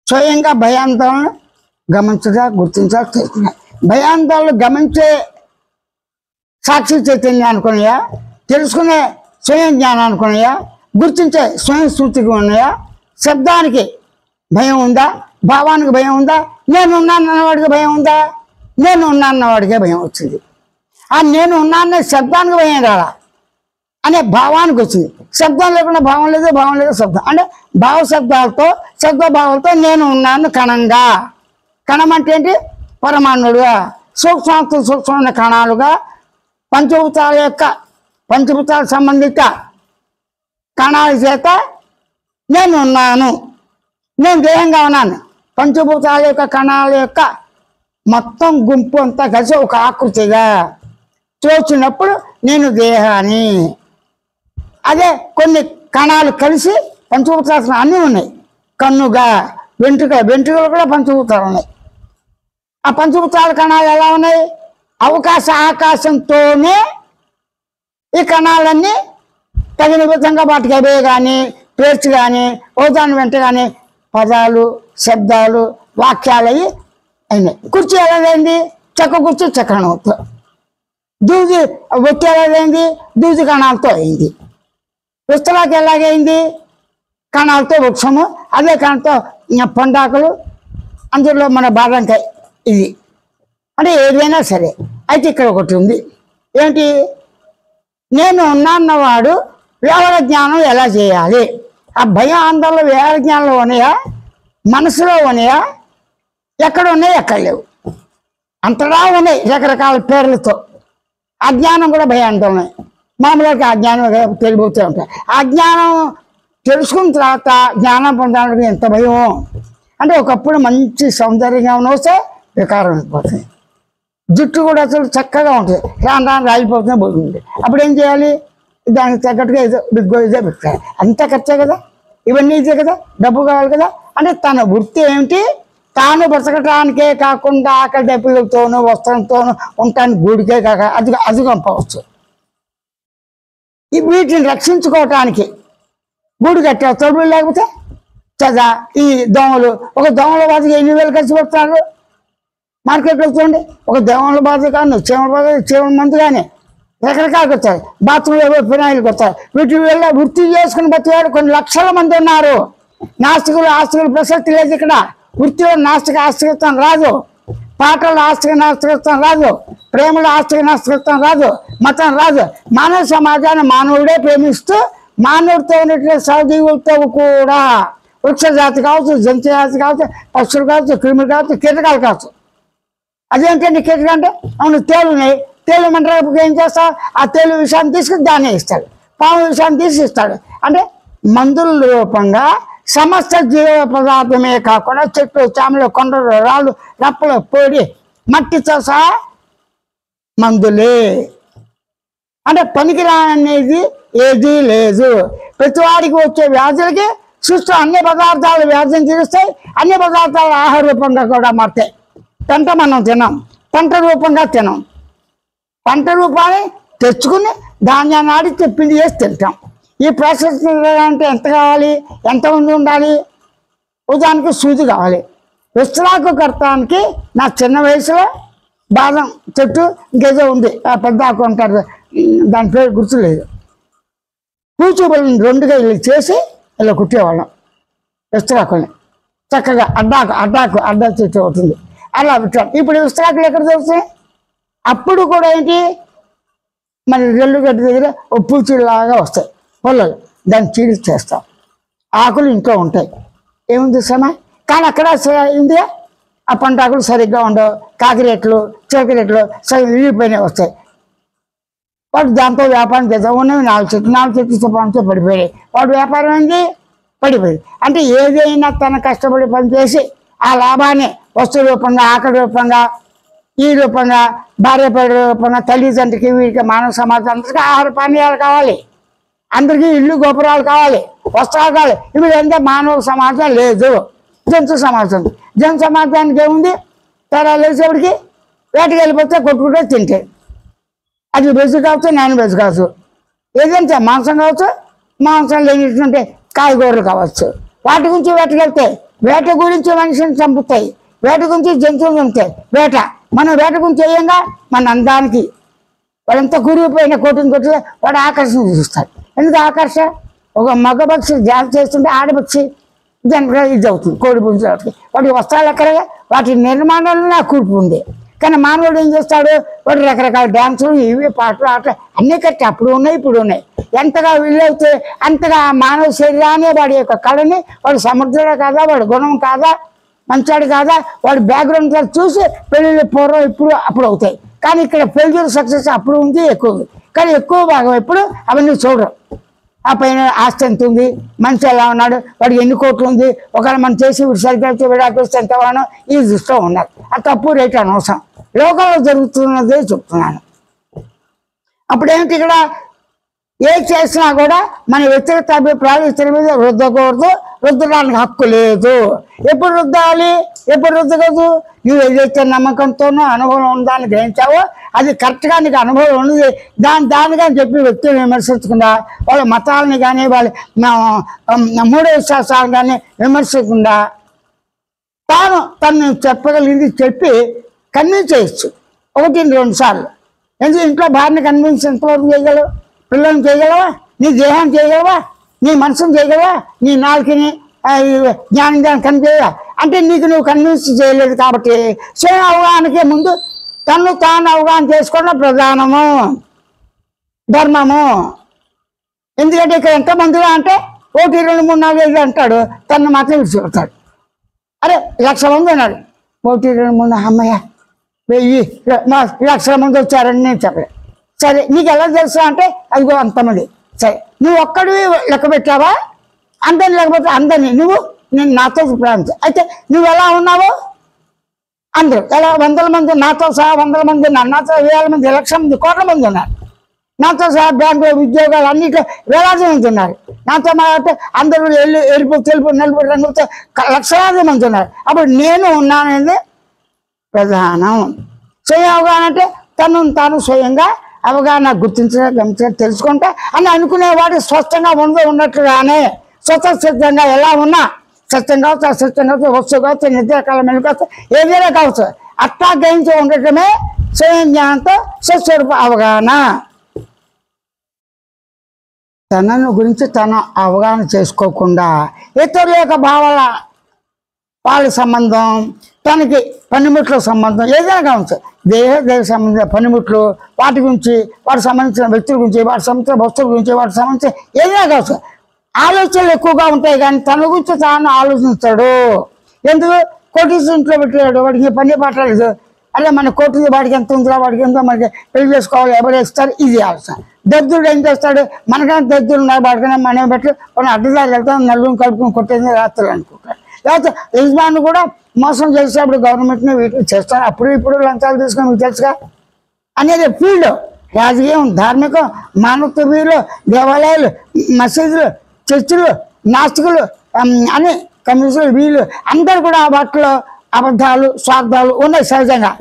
స్వయంగా భయాందోళన గమనించగా గుర్తించాలి తెలుసుకున్నాయి. భయాందోళన గమనించే సాక్షి చైతన్యం అనుకున్నాయా, తెలుసుకునే స్వయం జ్ఞానం అనుకున్నాయా, గుర్తించే స్వయం సూచిగా ఉన్నాయా? శబ్దానికి భయం ఉందా, భావానికి భయం ఉందా, నేను ఉన్నాను అన్నవాడికి భయం ఉందా? నేను ఉన్నాను అన్నవాడికే భయం వచ్చింది. ఆ నేను ఉన్నానే శబ్దానికి భయం రాలా అనే భావానికి వచ్చింది. శబ్దం లేకుండా భావం లేదు, భావం లేదు శబ్దం. అంటే భావ శబ్దాలతో శబ్ద భావాలతో నేను ఉన్నాను కణంగా. కణం అంటే ఏంటి? పరమాణుడుగా, సూక్ష్మమైన కణాలుగా, పంచభూతాల సంబంధిత కణాల చేత నేను ఉన్నాను. నేను దేహంగా ఉన్నాను. పంచభూతాల యొక్క కణాల యొక్క మొత్తం గుంపు అంతా కలిసి ఒక ఆకృతిగా చూసినప్పుడు నేను దేహాన్ని. అదే కొన్ని కణాలు కలిసి పంచభూతాలు అన్నీ ఉన్నాయి. కన్నుగా, వెంట్రుకలు కూడా పంచభూతాలు ఉన్నాయి. ఆ పంచభూతాల కణాలు ఎలా ఉన్నాయి? ఆకాశంతోనే ఈ కణాలన్నీ తగిన విధంగా వాటికి అవే కానీ పేర్చి కానీ ఓదాని వెంట కానీ పదాలు, శబ్దాలు, వాక్యాలు అవి అయినాయి. కుర్చీ ఎలాగైంది? చెక్క కుర్చీ చక్రణంతో. దూది ఒత్తి ఎలాగైంది? దూది కణాలతో అయింది. పుస్తకాలకు ఎలాగైంది? కణాలతో వృక్షము, అదే కణంతో పండాకులు, అందులో మన బాదంకాయ. ఇది అంటే ఏదైనా సరే. అయితే ఇక్కడ ఒకటి ఉంది. ఏంటి? నేను ఉన్నాన్నవాడు వ్యవహార జ్ఞానం ఎలా చేయాలి? ఆ భయం ఆందోళన వ్యవహార జ్ఞానంలో ఉన్నాయా, మనసులో ఉన్నాయా, ఎక్కడ ఉన్నాయి, ఎక్కడ లేవు? అంతటా ఉన్నాయి రకరకాల పేర్లతో. అజ్ఞానం కూడా భయాందోళన. మామూలుగా అజ్ఞానం తెలిపోతూ ఉంటాయి. అజ్ఞానం తెలుసుకున్న తర్వాత జ్ఞానం పొందడానికి ఎంత భయం అంటే, ఒకప్పుడు మంచి సౌందర్యంగా వస్తే వికారం అయిపోతుంది. జుట్టు కూడా అసలు చక్కగా ఉంటుంది, రాను రాను రాలిపోతుంది, పోతుంది. అప్పుడు ఏం చేయాలి? దానికి తగ్గట్టుగా ఏదో బిగ్గో ఏదో పెట్టాలి. అంతా ఖర్చే కదా, ఇవన్నీ ఇదే కదా, డబ్బు కావాలి కదా. అంటే తన వృత్తి ఏమిటి? తాను బ్రతకటానికే కాకుండా ఆకలి డబ్బులతోనూ వస్త్రంతోనూ ఉండటానికి గూడికే కాక అది పంపవచ్చు. వీటిని రక్షించుకోవటానికి గూడు కట్టారు. తొడుగులు లేకపోతే చదా ఈ దోమలు, ఒక దోమల బాధకి 8,000 ఖర్చు పెడతారు. మార్కెట్లో చూడండి, ఒక దోమల బాధ కానీ చీమల మందు కానీ రకరకాలు కొత్తారు. బాత్రూంలో ఫినాయిల్ కొత్తారు. వీటి వల్ల వృత్తి చేసుకుని బతికారు కొన్ని లక్షల మంది ఉన్నారు. నాస్తికులు ఆస్తికులు ప్రసక్తి లేదు ఇక్కడ. వృత్తిలో నాస్తిక ఆస్తికత్వం రాదు, పాటల్లో ఆస్తిక నాస్తికత్వం రాదు, ప్రేమలో ఆస్తిక నాస్తికత్వం రాదు, మతం రాదు. మానవ సమాజాన్ని మానవుడే ప్రేమిస్తూ మానవుడితో ఉన్నటువంటి సహజీవులతో కూడా వృక్ష జాతి కావచ్చు, జంతు జాతి కావచ్చు, పక్షులు కావచ్చు, క్రిములు కావచ్చు, కీటకాలు కావచ్చు. అదేంటండి కీటక అంటే? అవును తేలున్నాయి, తేలు మంటలకు ఏం చేస్తావు? ఆ తేలు విషయాన్ని తీసుకుని దాన్ని ఇస్తాడు, పాము విషయాన్ని తీసి ఇస్తాడు. అంటే మందుల రూపంగా సమస్త జీవ పదార్థమే కాకుండా చెట్లు, చామలు, కొండలు, రాళ్ళు, రప్పలు, పొడి, మట్టితో సహా మందులే. అంటే పనికిరానేది ఏదీ లేదు. ప్రతివాడికి వచ్చే వ్యాధులకి సృష్టి అన్ని పదార్థాలు వ్యాధిని తీరుస్తాయి. అన్ని పదార్థాలు ఆహార రూపంగా కూడా మారుతాయి. పంట మనం తినాం, పంట రూపంగా తినాం. పంట రూపాన్ని తెచ్చుకుని ధాన్యాన్ని ఆడి పిండి చేసి తింటాం. ఈ ప్రాసెస్ అంటే ఎంత కావాలి, ఎంతమంది ఉండాలి? ఉదాహరణకి సూది కావాలి. విస్తరాకు కట్టడానికి నా చిన్న వయసులో బాదం చెట్టు ఇంకేదో ఉంది, పెద్ద ఆకు అంటారు, దాని పేరు గుర్తులేదు. కూచుబుల్ని 2గా ఇలా చేసి ఇలా కుట్టేవాళ్ళం విస్తరాకుని. చక్కగా అడ్డా చెట్టు అవుతుంది అలా పెట్టాం. ఇప్పుడు విస్తరాకులు ఎక్కడ దొరుకుతాయి? అప్పుడు కూడా ఏంటి, మరి రెల్లు గడ్డి దగ్గర పూచీలాగా వస్తాయి పొల్లలు, దాన్ని చీడి చేస్తాం. ఆకులు ఇంట్లో ఉంటాయి, ఏముంది శ్రమ. కానీ అక్కడ ఇండియా ఆ పంటాకులు సరిగ్గా ఉండవు, కాకిరెట్లు, చిలకరెట్లు సరిగ్గా విరిగిపోయినాయి వస్తాయి. వాడు దాంతో వ్యాపారం చేద్దాం. ఉన్నవి 4 చెట్లు చెప్పడంతో పడిపోయాయి. వాడు వ్యాపారం ఏంది? పడిపోయింది. అంటే ఏదైనా తన కష్టపడి పనిచేసి ఆ లాభాన్ని వస్తు రూపంగా, ఆకలి రూపంగా, ఈ రూపంగా, భార్య పేరు రూపంగా, తల్లిదండ్రికి, వీరికి, మానవ సమాజం అందరికీ ఆహార పానీయాలు కావాలి, అందరికీ ఇల్లు గోపురాలు కావాలి, వస్త్రాలు కావాలి. ఇవి ఎంత మానవ సమాజం లేదు, జంతు సమాజం. జంతు సమాజానికి ఏముంది? తేడా లేచేపటికి వేటకి వెళ్ళిపోతే కొట్టుకుంటే తింటే, అది వెజ్ కావచ్చు, నాన్ వెజ్ కావచ్చు, ఏదంటే మాంసం కావచ్చు, మాంసం లేనిటువంటి కాయగూరలు కావచ్చు. వాటి గురించి వేటకెళ్తే వేట గురించి మనిషిని చంపుతాయి, వేట గురించి జంతువులు చంపుతాయి. వేట మనం వేట గురించి చేయంగా మన అందానికి వాడంతా కూరిపోయిన కోటిని కొట్టి వాడు ఆకర్షణ చూస్తాడు. ఎందుకు ఆకర్షణ? ఒక మగ పక్షి జాతి చేస్తుంటే ఆడపక్షి జనరల్గా ఇది అవుతుంది. కోడి పుంజు వాటి వస్త్రాలు ఎక్కడగా వాటి నిర్మాణంలో నా కూర్పు ఉంది. కానీ మానవుడు ఏం చేస్తాడు? వాడు రకరకాల డ్యాన్సులు, ఇవి పాటలు, ఆటలు అన్నీ కట్టి అప్పుడు ఉన్నాయి ఇప్పుడు ఉన్నాయి. ఎంతగా వీలైతే అంతగా మానవ శరీరాన్ని వాడి యొక్క కళని వాడు సమర్థుడే కాదా, వాడి గుణం కాదా, మంచాడు కాదా, వాడి బ్యాక్గ్రౌండ్ చూసి పెళ్ళిళ్ళు పూర్వం ఇప్పుడు అప్పుడు అవుతాయి. కానీ ఇక్కడ పెళ్ళిళ్ళు సక్సెస్ అప్పుడు ఉంది, ఎక్కువ ఉంది. కానీ ఎక్కువ భాగం ఎప్పుడు అవన్నీ చూడరు. ఆ పైన ఆస్తి ఎంత ఉంది, మనిషి ఎలా ఉన్నాడు, వాడికి ఎన్ని కోట్లు ఉంది, ఒకవేళ మనం చేసి వీడు సరిగ్గా విడాకుస్తే ఎంత వాడో ఈ దృష్టిలో ఉన్నారు. ఆ తప్పు రేటు అనవసరం, లోకంలో జరుగుతున్నదే చెప్తున్నాను. అప్పుడేమిటి, ఇక్కడ ఏ చేసినా కూడా మన వ్యక్తిగత అభిప్రాయాలు ఇతర మీద రుద్దకూడదు, రుద్దడానికి హక్కు లేదు. ఎప్పుడు రుద్దాలి, ఎప్పుడు రుద్దకూడదు? నువ్వు ఏదైతే నమ్మకంతోనో అనుభవం ఉందాన్ని గ్రహించావో అది కరెక్ట్గా నీకు అనుభవం ఉన్నది దానిగా చెప్పి వ్యక్తిని విమర్శించకుండా, వాళ్ళ మతాలని కానీ వాళ్ళ మూఢ విశ్వాసాలు కానీ విమర్శించకుండా తను చెప్పగలిగింది చెప్పి కన్విన్స్ చేయొచ్చు 1-2 సార్లు. ఎందుకు ఇంట్లో భార్యని కన్విన్స్ ఎంతవరకు చేయగలవు? పిల్లల్ని చేయగలవా? నీ దేహాన్ని చేయగలవా? నీ మనసుని చేయగలవా? నీ నాలుకని జ్ఞానం కనిపించగలవా? అంటే నీకు నువ్వు కన్విన్స్ చేయలేదు. కాబట్టి స్వయం అవగాహనకే ముందు తను తాను అవగాహన చేసుకోవడం ప్రధానము, ధర్మము. ఎందుకంటే ఇక్కడ ఎంతమందిలో అంటే 1, 2, 3, 4, 5 అంటాడు, తను మాత్రం విడిచిపెడతాడు. అరే 1,00,000 మంది ఉన్నాడు, 1, 2, 3 అమ్మయ్య 1000 మంది వచ్చారని నేను చెప్పలే. సరే నీకు ఎలా తెలుసు అంటే అదిగో అంతమంది. సరే నువ్వు ఒక్కడివి లెక్క పెట్టావా? అందరిని లేకపోతే అందరినీ నేను నాతో ప్రారంభించా. అయితే నువ్వు ఎలా ఉన్నావు? అందరూ ఎలా 100 మంది నాతో సహా 100 మంది ఉన్నారు, నాతో 1000 మంది 1,00,000 మంది కోట్ల మంది ఉన్నారు, నాతో సహా బ్యాంకు ఉద్యోగాలు అన్నింటిలో వేలాది మంది ఉన్నారు, నాతో మాట అందరూ తెలుపు నలుపు రంగులతో లక్షలాది మంది ఉన్నారు. అప్పుడు నేను ఉన్నాననేది ప్రధానం. స్వయం అవగాహన అంటే తాను స్వయంగా అవగాహన గమనించడం తెలుసుకుంటా అని అనుకునేవాడు స్పష్టంగా ఉన్నట్లుగానే స్వతసిద్ధంగా ఎలా ఉన్నా సత్యం కావచ్చు, అసత్యం కావచ్చు, వస్తువు కావచ్చు, నిద్రకాల మెలుగు కావచ్చు, ఏదైనా కావచ్చు, అట్లా గ్రహించి ఉండటమే స్వయం జ్ఞానంతో స్వస్వరూప అవగాహన. తనను గురించి తను అవగాహన చేసుకోకుండా ఇతరుల యొక్క భావాల వాళ్ళ సంబంధం, తనకి పనిముట్ల సంబంధం ఏదైనా కావచ్చు, దేహ సంబంధించిన పనిముట్లు, వాటి గురించి వాటికి సంబంధించిన వ్యక్తుల గురించి, వాటికి సంబంధించిన వస్తువుల గురించి, వాటికి సంబంధించిన ఏదైనా కావచ్చు, ఆలోచనలు ఎక్కువగా ఉంటాయి. కానీ తన గురించి తాను ఆలోచించాడు. ఎందుకు? కోటీశ్వరుని ఇంట్లో పెట్టాడు, వాడికి పని పట్టలేదు. అదే మన కోటి వాడికి ఎంత ఉందో వాడికి ఎంతో మనకి పెళ్లి చేసుకోవాలి, ఎవరు ఇస్తారు, ఇది ఆలోచన. దద్దుడు ఏం చేస్తాడు? మనకైనా దద్దులు ఉన్నారు, వాడికైనా మనం పెట్టి కొన్ని అడ్డదారు వెళ్తాం, నలుగురిని కలుపుకొని కొట్టేది రాత్రులు అనుకుంటారు. లేకపోతే యజమాని కూడా మోసం చేసేప్పుడు గవర్నమెంట్ని వీటిని చేస్తారు. అప్పుడు ఇప్పుడు లంచాలు తీసుకొని మీకు తెలుసుగా అనేది ఫీల్డ్. రాజకీయం, ధార్మికం, మానవత్వ వీరులు, దేవాలయాలు, మసీదులు, చర్చిలు, నాస్తికులు అని కమ్యూనిస్టులు, వీళ్ళు అందరూ కూడా వాటిలో అబద్ధాలు, స్వార్థాలు ఉన్నాయి సహజంగా.